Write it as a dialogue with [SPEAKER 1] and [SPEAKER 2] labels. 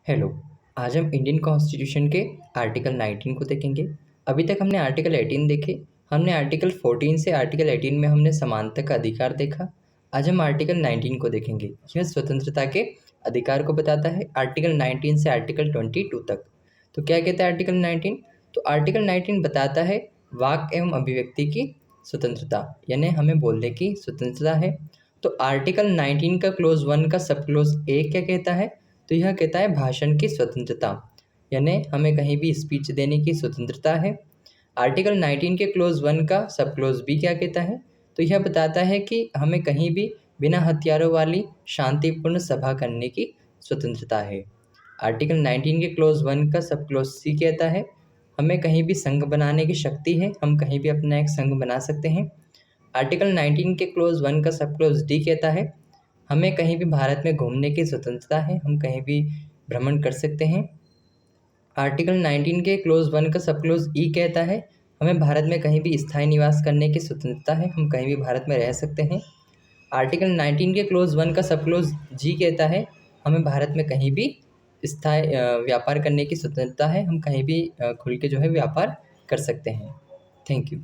[SPEAKER 1] Hello. आज हम Indian constitution के आर्टिकल 19 को देखेंगे। अभी तक हमने आर्टिकल 18 देखे। हमने आर्टिकल 14 से आर्टिकल 18 में हमने समानता का अधिकार देखा। आज हम आर्टिकल 19 को देखेंगे। यह स्वतंत्रता के अधिकार को बताता है, आर्टिकल 19 से आर्टिकल 22 तक। तो क्या कहता है आर्टिकल 19? तो आर्टिकल 19 बताता है वाक एवं अभिव्यक्ति की स्वतंत्रता, यानी हमें बोलने की स्वतंत्रता है। तो आर्टिकल 19 का क्लोज 1 का सब क्लोज ए क्या कहता है? तो यह कहता है भाषण की स्वतंत्रता, यानी हमें कहीं भी स्पीच देने की स्वतंत्रता है। आर्टिकल 19 के क्लोज 1 का सब क्लोज बी क्या कहता है? तो यह बताता है कि हमें कहीं भी बिना हथियारों वाली शांतिपूर्ण सभा करने की स्वतंत्रता है। आर्टिकल 19 के क्लोज 1 का सब क्लोज सी कहता है हमें कहीं भी संघ बनाने की शक्ति है, हम कहीं भी अपना एक संघ बना सकते हैं। आर्टिकल 19 के क्लोज 1 का सब क्लोज डी कहता है हमें कहीं भी भारत में घूमने की स्वतंत्रता है, हम कहीं भी भ्रमण कर सकते हैं। आर्टिकल 19 के क्लोज 1 का सब क्लोज ई कहता है हमें भारत में कहीं भी स्थायी निवास करने की स्वतंत्रता है, हम कहीं भी भारत में रह सकते हैं। आर्टिकल 19 के क्लोज 1 का सब क्लोज जी कहता है हमें भारत में कहीं भी स्थायी व्यापार करने की स्वतंत्रता है, हम कहीं भी खुल के जो है व्यापार कर सकते हैं। Thank you.